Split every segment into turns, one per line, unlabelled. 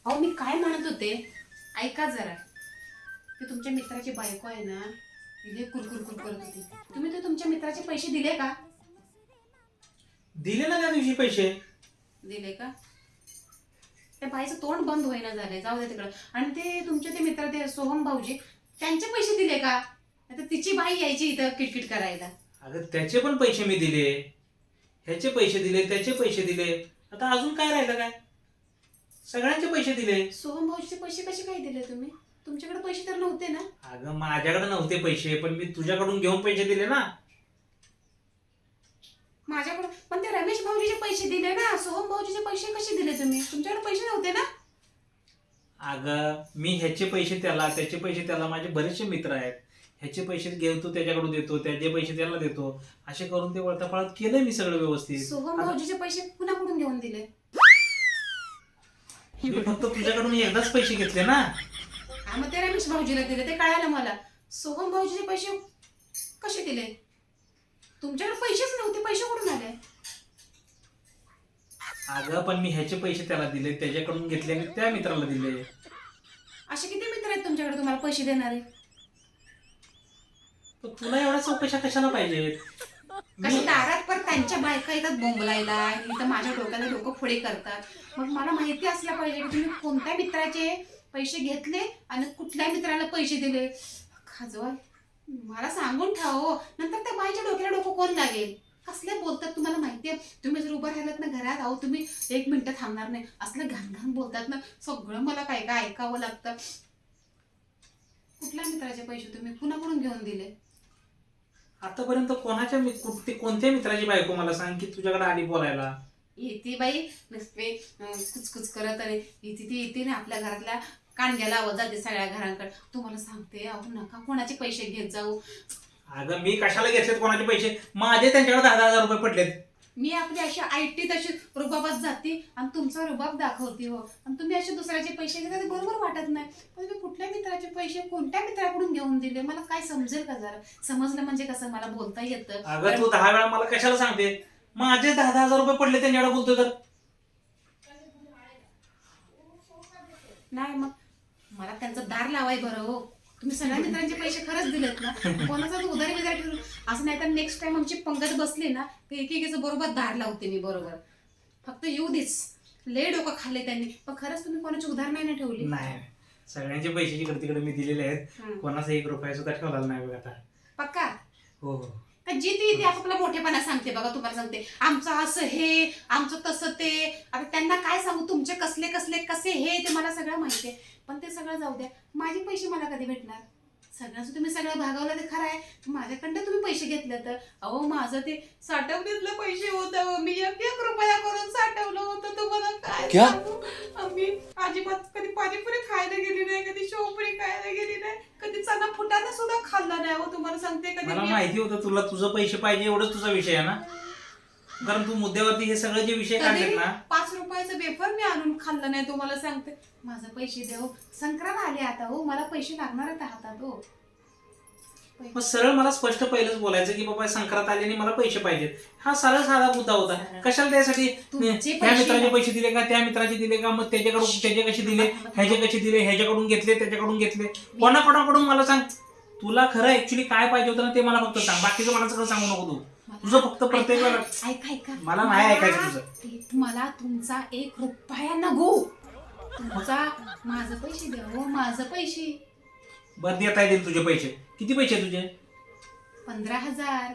अहो मी काय म्हणत होते, ऐका जरा. ते तुमच्या मित्राची बायको आहे ना, तिने कुरकुर करत होती. तुम्ही ते तुमच्या मित्राचे पैसे दिले का?
दिले ना त्या दिवशी पैसे.
दिले का? त्या बाईचं तोंड बंद होईना झालंय, जाऊ दे तिकडं. आणि ते तुमचे ते मित्र ते सोहम भाऊजी, त्यांचे पैसे दिले का? आता तिची बाई यायची इथं किटकिट करायला.
अगं त्याचे पण पैसे मी दिले, ह्याचे पैसे दिले, त्याचे पैसे दिले. आता अजून काय राहिलं काय? सगळ्यांचे पैसे दिले.
सोहम भाऊजीचे पैसे कसे काय दिले तुम्ही? तुमच्याकडे पैसे तर नव्हते ना?
अगं माझ्याकडे नव्हते पैसे, पण मी तुझ्याकडून घेऊन पैसे दिले ना.
माझ्याकडे पण ते रमेश भाऊजीचे पैसे दिले ना. सोहम भाऊजीचे पैसे कसे दिले तुम्ही? तुमच्याकडे पैसे नव्हते ना?
अगं मी ह्याचे पैसे त्याला, त्याचे पैसे त्याला, माझे बरेचसे मित्र आहेत. ह्याचे पैसे घेतो त्याच्याकडून देतो, त्याचे पैसे त्याला देतो, असे करून ते वळताफळात केलंय मी सगळं व्यवस्थित.
सोहम भाऊजीचे पैसे कुणाकडून घेऊन दिले?
मी फक्त तुझ्याकडून एकदाच पैसे घेतले ना.
हा मग ते रमेश भाऊजीला दिले, ते कळालं मला. सोहम भाऊजीचे पैसे कसे दिले? तुमच्याकडे पैसेच नव्हते, पैसे कुठून आले?
अगं पण मी ह्याचे पैसे त्याला दिले, त्याच्याकडून घेतले आणि त्या मित्राला दिले.
असे किती मित्र आहेत तुमच्याकडे तुम्हाला पैसे देणारे?
तर तुला एवढ्या चौकशा कशाला पाहिजेत?
कशी दारात पर त्यांच्या बायका येतात बोंबलायला, इथं माझ्या डोक्याला डोकं पुढे करतात. मग मला माहिती असलं पाहिजे की तुम्ही कोणत्या मित्राचे पैसे घेतले आणि कुठल्या मित्राला पैसे दिले. खाजवाल मला सांगून ठेवा हो, नंतर त्या बाईच्या डोक्याला डोकं कोण लागेल? कसले बोलतात तुम्हाला माहितीये? तुम्ही जर उभं राहिलात ना घरात, अहो तुम्ही 1 मिनिट थांबणार नाही. असलं घाण घाण बोलतात ना, सगळं मला काय काय ऐकावं लागतं. कुठल्या मित्राचे पैसे तुम्ही कुणाकडून घेऊन दिले?
आतापर्यंत कोणत्या मित्राची बायको मला सांग की तुझ्याकडे आली बोलायला?
येते बाई नुसते कुचकुच करत आणि येते ना आपल्या घरातल्या कांद्याला आवाज जाते सगळ्या घरांकडे. तुम्हाला सांगते, अहो नका कोणाचे पैसे घेत जाऊ.
अगं मी कशाला घेतलेत कोणाचे पैसे? माझे त्यांच्याकडे 10,000 रुपये पडलेत.
मी आपली अशी आयटी तशी रुबाबात जाते आणि तुमचा रुबाब दाखवते हो. आणि तुम्ही असे दुसऱ्याचे पैसे घेता ते बरोबर वाटत नाही. पण तुम्ही कुठल्या मित्राचे पैसे कोणत्या मित्राकडून घेऊन दिले मला काय समजेल का जरा? समजलं म्हणजे कसं मला बोलता येतं.
अगं तू 10 वेळा मला कशाला सांगते? माझे 10,000 रुपये पडले त्यांच्याकडे बोलतोय तर.
नाही मग मला त्यांचं दार लावाय बरं हो. तुम्ही सगळ्या मित्रांचे पैसे खरंच दिलेत ना? कोणाचा उधारी बिधारी ठेवून असं नाही तर नेक्स्ट टाइम आमची पंगत बसली ना तर एकेकीचं बरोबर दार लावते मी बरोबर. फक्त येऊ देच. लय डोकं खाल्ले त्यांनी, पण खरंच तुम्ही कोणाची उधार नाही ना ठेवली?
नाही, सगळ्यांचे पैसे जिकडे तिकडे मी दिलेले आहेत. कोणाचा 1 रुपया सुद्धा ठेवलेला नाही बघ आता.
पक्का?
हो हो.
का जी ती आपला मोठेपणा सांगते बघा. तुम्हाला सांगते आमचं असं हे, आमचं तसं ते. आता त्यांना काय सांगू तुमचे कसले कसले कसे हे ते मला सगळं माहितीये. पण ते सगळं जाऊ द्या, माझे पैसे मला कधी भेटणार? सगळ्यांचं तुम्ही सगळं भागवलं ते खरं आहे. माझ्याकडनं तुम्ही पैसे घेतले तर अहो माझं ते साठवणीतलं पैसे होतं. मी 1 रुपया करून साठवलं होतं. तुम्हाला काय सांगू? आम्ही अजिबात कधी पाणीपुरी खायला गेली नाही, कधी शेवपुरी खायला गेली नाही, कधी चणा फुटाणा सुद्धा खाल्ला नाही हो. तुम्हाला सांगते कधी
मला माहिती होतं तुला तुझं पैसे पाहिजे, एवढंच तुझा विषय आहे ना. कारण तू मुद्द्यावरती हे सगळे जे विषय काढलेत ना.
5 रुपयाचं वेफर मी आणून खाल्लं नाही. तुम्हाला सांगते माझं पैसे द्या हो. संक्रांत आले आता हो, मला पैसे लागणार आहेत हातात हो.
मग सरळ मला स्पष्ट पहिलंच बोलायचं की बाबा संक्रांत आली आणि मला पैसे पाहिजेत. हा सरळ साधा मुद्दा होता. कशाला त्यासाठी त्या मित्राचे पैसे दिले का, त्या मित्राचे दिले का, मग त्याच्याकडून त्याचे कसे दिले, ह्याचे कसे दिले, ह्याच्याकडून घेतले, त्याच्याकडून घेतले, कोणाकोणाकडून मला सांग. तुला खरं ऍक्च्युली काय पाहिजे होतं ना ते मला फक्त सांग. बाकीचं मला सगळं सांगू नको तू. तुझं फक्त प्रत्येक वेळा
ऐका
मला नाही ऐकायचं तुझं.
मला तुमचा 1 रुपया नको. तुमचा माझं पैसे द्या हो, माझं पैसे.
बरं देता येतील तुझे पैसे. किती पैसे तुझे?
15,000.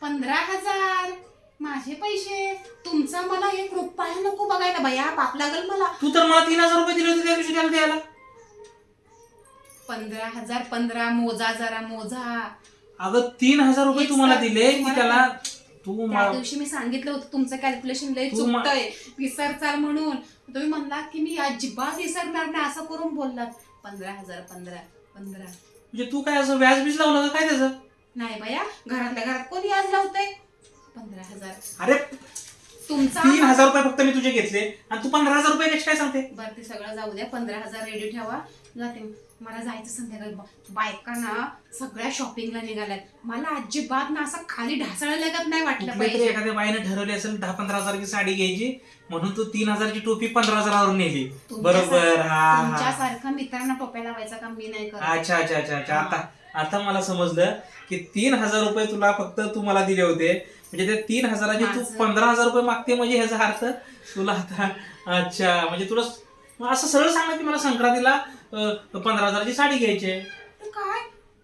15,000 माझे पैसे. तुमचा मला 1 रुपया नको बघायला बया, पाप लागल मला.
तू तर मला 3,000 रुपये दिले होते त्या दिवशी त्याला द्यायला.
15,000 15 मोजा जरा मोजा.
अगं 3,000 रुपये तुम्हाला दिले की त्याला? तू
त्या दिवशी मी सांगितलं होतं तुमचं कॅल्क्युलेशन लय चुकतंय, विसरचाल म्हणून. तुम्ही म्हणलात की मी अजिबात विसरणार नाही असं करून बोललात. 15,000 15 15.
म्हणजे तू काय असं व्याज बीज लावलं का काय त्याचं?
नाही बया, घरातल्या घरात कोणी आज लावतंय? 15,000.
अरे
तुमचा
3,000 रुपये फक्त मी तुझे घेतले आणि तू 15,000 रुपये कसे काय सांगते?
बरं ते सगळं जाऊ द्या. 15,000 रेडी ठेवा, जाते. मला जायचं संध्याकाळी. बायकांना सगळ्या शॉपिंगला निघाल्यात. मला अजिबात ना असं खाली ढासळायला लागत नाही वाटलं
कुठल्या तरी
पाहिजे.
एखाद्या बाईने ठरवली असेल 10-15 हजाराची साडी घ्यायची म्हणून तू 3,000ची टोपी 15,000वर नेली. बरोबर. हा
तुमच्यासारखं मित्रांना टोप्या लावायचा काम मी नाही करत.
अच्छा अच्छा अच्छा अच्छा. आता मला समजलं की 3,000 रुपये तुला फक्त तू मला दिले होते, म्हणजे त्या 3,000चे तू 15,000 रुपये मागते, म्हणजे ह्याचा अर्थ तुला आता. अच्छा, म्हणजे तुला असं सरळ सांगा की मला संक्रांतीला 15,000ची साडी घ्यायची आहे.
तर काय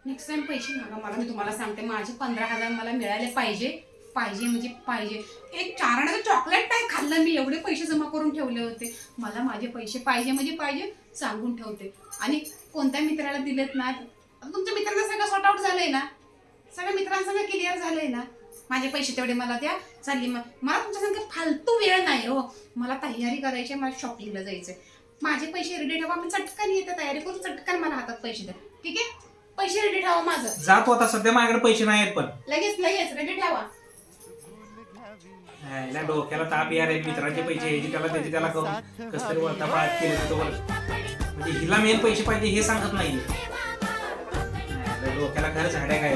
नेक्स्ट टाइम पैसे मागा मला. मी तुम्हाला सांगते माझे 15,000 मला मिळाले पाहिजे. पाहिजे म्हणजे पाहिजे. एक 4 आण्याचं चॉकलेट नाही खाल्लं मी, एवढे पैसे जमा करून ठेवले होते. मला माझे पैसे पाहिजे म्हणजे पाहिजे, सांगून ठेवते. आणि कोणत्या मित्राला दिलेत ना, तुमच्या मित्रांना सगळं सॉर्ट आउट झालंय ना, सगळ्या मित्रांना सगळं क्लिअर झालंय ना. माझे पैसे तेवढे मला द्या, चालली. मला तुमच्यासारखं फालतू वेळ नाही हो. मला तयारी करायची, मला शॉपिंगला जायचंय. माझे पैसे रेडी ठेवा, मी चटकन येते, तयारी करून चटकन मला हातात पैसे द्या. ठीक आहे, पैसे रेडी ठेवा. माझं
जातो आता, सध्या माझ्याकडे पैसे नाही आहेत, पण
लगेच लगेच रेडी ठेवा.
डोक्याला ताप यार. मित्रांचे पैसे ह्याची त्याला त्याची त्याला करून कसं तरी वळता पाळत केलं तो. म्हणजे हिला मेन पैसे पाहिजे हे सांगत नाही. डोक्याला खरं झाड्या काय.